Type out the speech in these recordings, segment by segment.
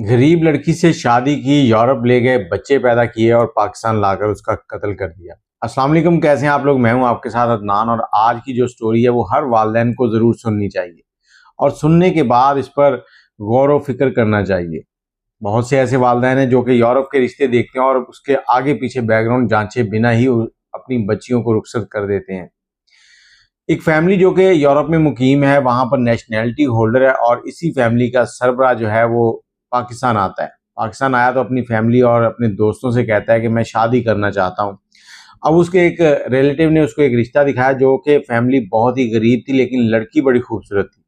गरीब लड़की से शादी की, यूरोप ले गए, बच्चे पैदा किए और पाकिस्तान लाकर उसका कत्ल कर दिया। अस्सलाम वालेकुम, कैसे हैं आप लोग। मैं हूं आपके साथ अदनान और आज की जो स्टोरी है वो हर वालिदैन को ज़रूर सुननी चाहिए और सुनने के बाद इस पर गौर व फिक्र करना चाहिए। बहुत से ऐसे वालिदैन हैं जो कि यूरोप के रिश्ते देखते हैं और उसके आगे पीछे बैकग्राउंड जांचे बिना ही अपनी बच्चियों को रुखसत कर देते हैं। एक फैमिली जो कि यूरोप में मुकीम है, वहाँ पर नेशनैलिटी होल्डर है और इसी फैमिली का सरबराह जो है वो पाकिस्तान आता है। पाकिस्तान आया तो अपनी फैमिली और अपने दोस्तों से कहता है कि मैं शादी करना चाहता हूँ। अब उसके एक रिलेटिव ने उसको एक रिश्ता दिखाया जो कि फैमिली बहुत ही गरीब थी, लेकिन लड़की बड़ी खूबसूरत थी।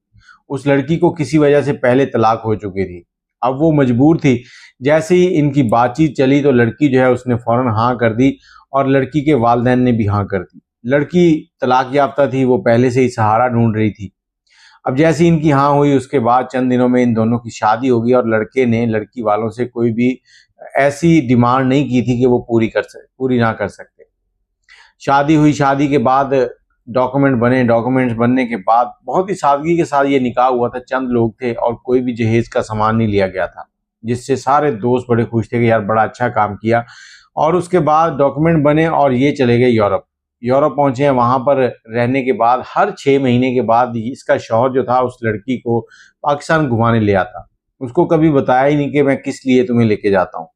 उस लड़की को किसी वजह से पहले तलाक हो चुकी थी। अब वो मजबूर थी। जैसे ही इनकी बातचीत चली तो लड़की जो है उसने फ़ौरन हाँ कर दी और लड़की के वालिदैन ने भी हाँ कर दी। लड़की तलाक याफ्ता थी, वो पहले से ही सहारा ढूंढ रही थी। अब जैसे इनकी हाँ हुई उसके बाद चंद दिनों में इन दोनों की शादी होगी और लड़के ने लड़की वालों से कोई भी ऐसी डिमांड नहीं की थी कि वो पूरी ना कर सकते। शादी हुई, शादी के बाद डॉक्यूमेंट बने, डॉक्यूमेंट्स बनने के बाद बहुत ही सादगी के साथ ये निकाह हुआ था। चंद लोग थे और कोई भी जहेज का सामान नहीं लिया गया था, जिससे सारे दोस्त बड़े खुश थे कि यार बड़ा अच्छा काम किया। और उसके बाद डॉक्यूमेंट बने और ये चले गए यूरोप। यूरोप पहुंचे हैं, वहां पर रहने के बाद हर 6 महीने के बाद इसका शौहर जो था उस लड़की को पाकिस्तान घुमाने ले आता। उसको कभी बताया ही नहीं कि मैं किस लिए तुम्हें लेके जाता हूँ।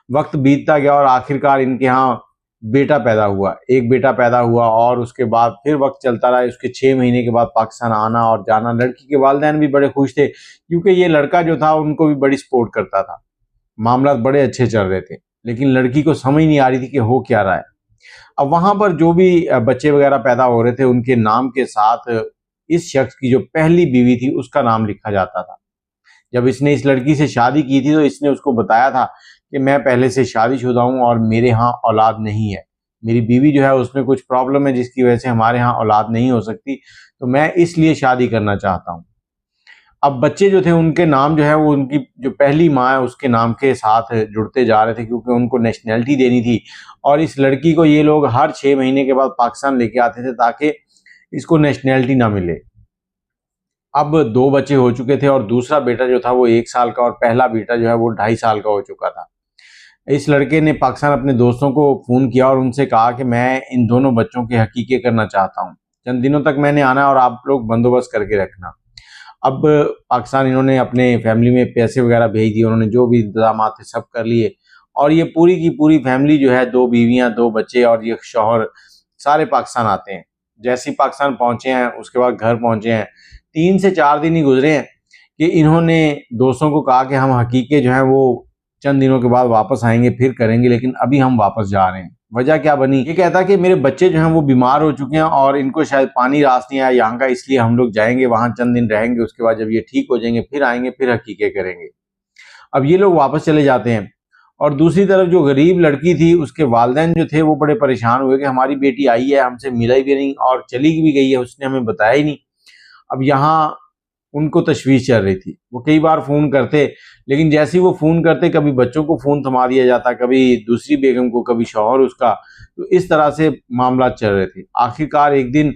वक्त बीतता गया और आखिरकार इनके यहाँ बेटा पैदा हुआ, एक बेटा पैदा हुआ और उसके बाद फिर वक्त चलता रहा। उसके 6 महीने के बाद पाकिस्तान आना और जाना। लड़की के वालिदैन भी बड़े खुश थे क्योंकि ये लड़का जो था उनको भी बड़ी सपोर्ट करता था। मामला बड़े अच्छे चल रहे थे, लेकिन लड़की को समझ नहीं आ रही थी कि हो क्या रहा है। अब वहां पर जो भी बच्चे वगैरह पैदा हो रहे थे उनके नाम के साथ इस शख्स की जो पहली बीवी थी उसका नाम लिखा जाता था। जब इसने इस लड़की से शादी की थी तो इसने उसको बताया था कि मैं पहले से शादीशुदा हूँ और मेरे यहाँ औलाद नहीं है। मेरी बीवी जो है उसमें कुछ प्रॉब्लम है जिसकी वजह से हमारे यहाँ औलाद नहीं हो सकती, तो मैं इसलिए शादी करना चाहता हूँ। अब बच्चे जो थे उनके नाम जो है वो उनकी जो पहली माँ है उसके नाम के साथ जुड़ते जा रहे थे क्योंकि उनको नेशनैलिटी देनी थी। और इस लड़की को ये लोग हर 6 महीने के बाद पाकिस्तान लेके आते थे ताकि इसको नेशनैलिटी ना मिले। अब 2 बच्चे हो चुके थे और दूसरा बेटा जो था वो 1 साल का और पहला बेटा जो है वो 2.5 साल का हो चुका था। इस लड़के ने पाकिस्तान अपने दोस्तों को फ़ोन किया और उनसे कहा कि मैं इन दोनों बच्चों के हकीके करना चाहता हूँ। चंद दिनों तक मैंने आना है और आप लोग बंदोबस्त करके रखना। अब पाकिस्तान इन्होंने अपने फैमिली में पैसे वगैरह भेज दिए, उन्होंने जो भी इंतजाम थे सब कर लिए और ये पूरी की पूरी फैमिली जो है 2 बीवियां 2 बच्चे और ये शौहर सारे पाकिस्तान आते हैं। जैसे ही पाकिस्तान पहुंचे हैं उसके बाद घर पहुंचे हैं, 3 से 4 दिन ही गुजरे हैं कि इन्होंने दोस्तों को कहा कि हम हकीके जो है वो चंद दिनों के बाद वापस आएंगे फिर करेंगे, लेकिन अभी हम वापस जा रहे हैं। वजह क्या बनी, ये कहता कि मेरे बच्चे जो हैं वो बीमार हो चुके हैं और इनको शायद पानी रास नहीं आया यहाँ का, इसलिए हम लोग जाएंगे वहां चंद दिन रहेंगे, उसके बाद जब ये ठीक हो जाएंगे फिर आएंगे फिर हकीके करेंगे। अब ये लोग वापस चले जाते हैं और दूसरी तरफ जो गरीब लड़की थी उसके वालिदैन जो थे वो बड़े परेशान हुए कि हमारी बेटी आई है, हमसे मिला भी नहीं और चली भी गई है, उसने हमें बताया ही नहीं। अब यहाँ उनको तशवीश चल रही थी। वो कई बार फ़ोन करते, लेकिन जैसे ही वो फ़ोन करते कभी बच्चों को फ़ोन थमा दिया जाता, कभी दूसरी बेगम को, कभी शौहर उसका। तो इस तरह से मामला चल रहे थे। आखिरकार एक दिन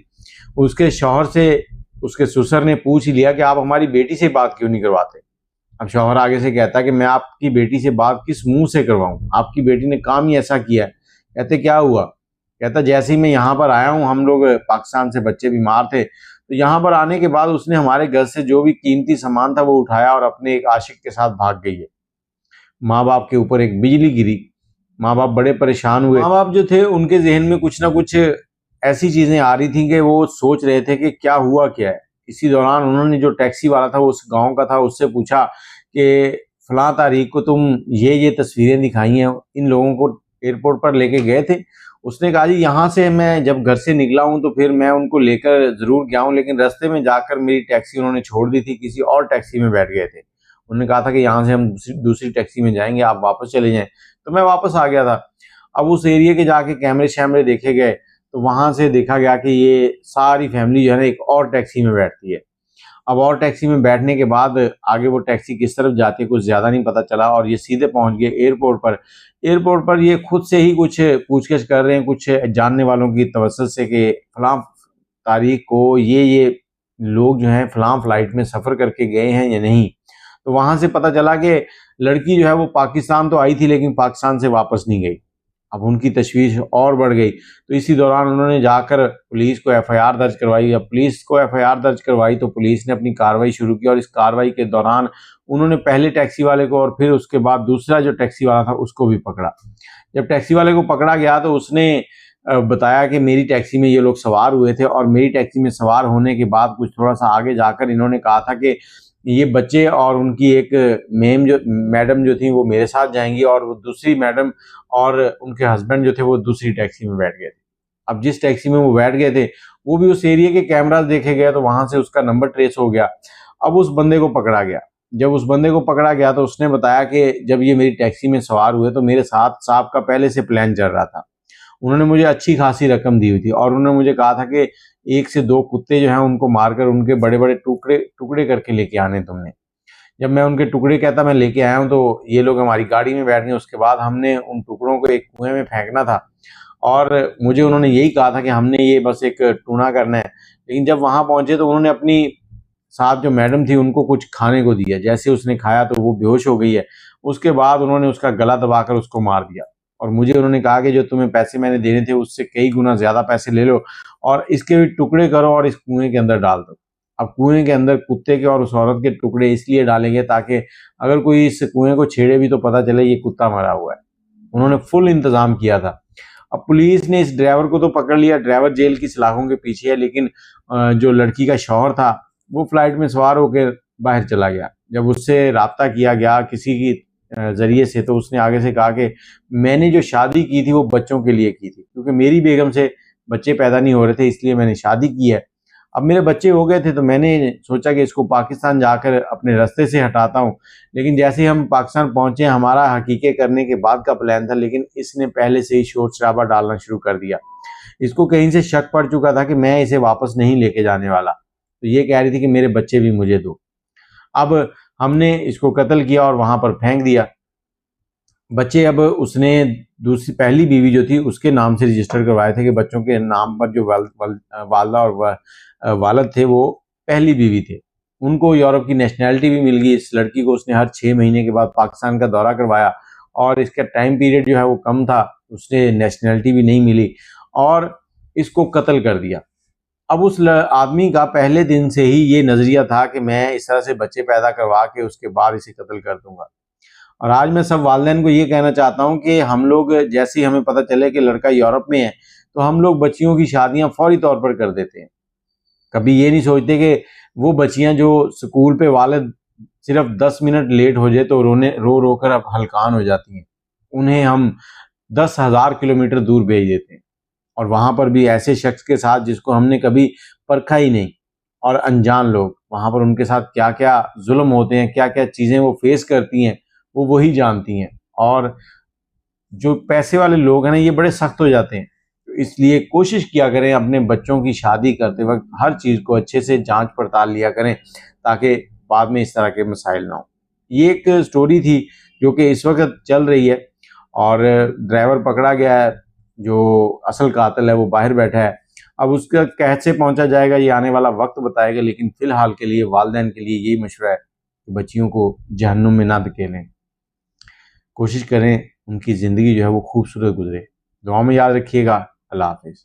उसके शौहर से उसके ससुर ने पूछ ही लिया कि आप हमारी बेटी से बात क्यों नहीं करवाते। अब शौहर आगे से कहता कि मैं आपकी बेटी से बात किस मुंह से करवाऊं, आपकी बेटी ने काम ही ऐसा किया है। कहते क्या हुआ, कहता जैसे ही मैं यहाँ पर आया हूँ, हम लोग पाकिस्तान से बच्चे बीमार थे, तो यहाँ पर आने के बाद उसने हमारे घर से जो भी कीमती सामान था वो उठाया और अपने एक आशिक के साथ भाग गई है। माँ बाप के ऊपर एक बिजली गिरी, माँ बाप बड़े परेशान हुए। माँ बाप जो थे उनके जहन में कुछ ना कुछ ऐसी चीजें आ रही थी कि वो सोच रहे थे कि क्या हुआ क्या है। इसी दौरान उन्होंने जो टैक्सी वाला था वो उस गांव का था, उससे पूछा कि फलां तारीख को तुम ये तस्वीरें दिखाई हैं, इन लोगों को एयरपोर्ट पर लेके गए थे। उसने कहा जी यहाँ से मैं जब घर से निकला हूँ तो फिर मैं उनको लेकर जरूर गया हूँ, लेकिन रास्ते में जाकर मेरी टैक्सी उन्होंने छोड़ दी थी, किसी और टैक्सी में बैठ गए थे। उन्होंने कहा था कि यहाँ से हम दूसरी टैक्सी में जाएंगे, आप वापस चले जाएं। तो मैं वापस आ गया था। अब उस एरिया के जाके कैमरे शैमरे देखे गए तो वहां से देखा गया कि ये सारी फैमिली जो है ना एक और टैक्सी में बैठती है। अब और टैक्सी में बैठने के बाद आगे वो टैक्सी किस तरफ जाती है कुछ ज़्यादा नहीं पता चला और ये सीधे पहुंच गए एयरपोर्ट पर। एयरपोर्ट पर ये खुद से ही कुछ पूछगछ कर रहे हैं कुछ जानने वालों की तवज्जो से कि फलां तारीख को ये लोग जो हैं फलां फ्लाइट में सफ़र करके गए हैं या नहीं। तो वहां से पता चला कि लड़की जो है वो पाकिस्तान तो आई थी लेकिन पाकिस्तान से वापस नहीं गई। अब उनकी तशवीश और बढ़ गई। तो इसी दौरान उन्होंने जाकर पुलिस को एफआईआर दर्ज करवाई। अब पुलिस को एफआईआर दर्ज करवाई तो पुलिस ने अपनी कार्रवाई शुरू की और इस कार्रवाई के दौरान उन्होंने पहले टैक्सी वाले को और फिर उसके बाद दूसरा जो टैक्सी वाला था उसको भी पकड़ा। जब टैक्सी वाले को पकड़ा गया तो उसने बताया कि मेरी टैक्सी में ये लोग सवार हुए थे और मेरी टैक्सी में सवार होने के बाद कुछ थोड़ा सा आगे जाकर इन्होंने कहा था कि ये बच्चे और उनकी एक मैडम जो थी वो मेरे साथ जाएंगी और वो दूसरी मैडम और उनके हस्बैंड जो थे वो दूसरी टैक्सी में बैठ गए थे। अब जिस टैक्सी में वो बैठ गए थे वो भी उस एरिया के कैमरास देखे गए तो वहां से उसका नंबर ट्रेस हो गया। अब उस बंदे को पकड़ा गया। जब उस बंदे को पकड़ा गया तो उसने बताया कि जब ये मेरी टैक्सी में सवार हुए तो मेरे साथ साहब का पहले से प्लान चल रहा था। उन्होंने मुझे अच्छी खासी रकम दी हुई थी और उन्होंने मुझे कहा था कि 1 से 2 कुत्ते जो हैं उनको मारकर उनके बड़े बड़े टुकड़े टुकड़े करके लेके आने तुमने। जब मैं उनके टुकड़े कहता मैं लेके आया हूँ तो ये लोग हमारी गाड़ी में बैठ गए। उसके बाद हमने उन टुकड़ों को एक कुएं में फेंकना था और मुझे उन्होंने यही कहा था कि हमने ये बस एक टूना करना है। लेकिन जब वहां पहुंचे तो उन्होंने अपनी साथ जो मैडम थी उनको कुछ खाने को दिया। जैसे उसने खाया तो वो बेहोश हो गई है। उसके बाद उन्होंने उसका गला दबाकर उसको मार दिया और मुझे उन्होंने कहा कि जो तुम्हें पैसे मैंने देने थे उससे कई गुना ज्यादा पैसे ले लो और इसके भी टुकड़े करो और इस कुएं के अंदर डाल दो। अब कुएं के अंदर कुत्ते के और उस औरत के टुकड़े इसलिए डालेंगे ताकि अगर कोई इस कुएं को छेड़े भी तो पता चले ये कुत्ता मरा हुआ है। उन्होंने फुल इंतजाम किया था। अब पुलिस ने इस ड्राइवर को तो पकड़ लिया। ड्राइवर जेल की सलाखों के पीछे है लेकिन जो लड़की का शौहर था वो फ्लाइट में सवार होकर बाहर चला गया। जब उससे राब्ता किया गया किसी की जरिए से तो उसने आगे से कहा कि मैंने जो शादी की थी वो बच्चों के लिए की थी क्योंकि मेरी बेगम से बच्चे पैदा नहीं हो रहे थे इसलिए मैंने शादी की है। अब मेरे बच्चे हो गए थे तो मैंने सोचा कि इसको पाकिस्तान जाकर अपने रास्ते से हटाता हूँ। लेकिन जैसे ही हम पाकिस्तान पहुंचे हमारा हकीके करने के बाद का प्लान था लेकिन इसने पहले से ही शोर शराबा डालना शुरू कर दिया। इसको कहीं से शक पड़ चुका था कि मैं इसे वापस नहीं लेके जाने वाला। तो ये कह रही थी कि मेरे बच्चे भी मुझे दो। अब हमने इसको कत्ल किया और वहां पर फेंक दिया। बच्चे अब उसने दूसरी पहली बीवी जो थी उसके नाम से रजिस्टर करवाए थे कि बच्चों के नाम पर जो वालदा और वालद थे वो पहली बीवी थे। उनको यूरोप की नेशनैलिटी भी मिल गई। इस लड़की को उसने हर 6 महीने के बाद पाकिस्तान का दौरा करवाया और इसका टाइम पीरियड जो है वो कम था। उसने नेशनैलिटी भी नहीं मिली और इसको कत्ल कर दिया। अब उस आदमी का पहले दिन से ही ये नजरिया था कि मैं इस तरह से बच्चे पैदा करवा के उसके बाद इसे कत्ल कर दूंगा। और आज मैं सब वालिदैन को ये कहना चाहता हूँ कि हम लोग जैसे ही हमें पता चले कि लड़का यूरोप में है तो हम लोग बच्चियों की शादियां फौरी तौर पर कर देते हैं। कभी ये नहीं सोचते कि वो बच्चियां जो स्कूल पे वालिद सिर्फ 10 मिनट लेट हो जाए तो रो रो कर अब हलकान हो जाती हैं। उन्हें हम 10,000 किलोमीटर दूर भेज देते हैं और वहां पर भी ऐसे शख्स के साथ जिसको हमने कभी परखा ही नहीं और अनजान लोग। वहां पर उनके साथ क्या क्या जुल्म होते हैं क्या क्या चीजें वो फेस करती हैं वो वही जानती हैं। और जो पैसे वाले लोग हैं ना ये बड़े सख्त हो जाते हैं। तो इसलिए कोशिश किया करें अपने बच्चों की शादी करते वक्त हर चीज को अच्छे से जांच पड़ताल लिया करें ताकि बाद में इस तरह के मसाइल ना हो। ये एक स्टोरी थी जो कि इस वक्त चल रही है और ड्राइवर पकड़ा गया है। जो असल कातिल है वो बाहर बैठा है। अब उसका कैसे पहुंचा जाएगा ये आने वाला वक्त बताएगा। लेकिन फिलहाल के लिए वालिदैन के लिए यही मशवरा है कि बच्चियों को जहन्नुम में ना धकेलें। कोशिश करें उनकी ज़िंदगी जो है वो खूबसूरत गुजरे। दुआ में याद रखिएगा। अल्लाह हाफिज़।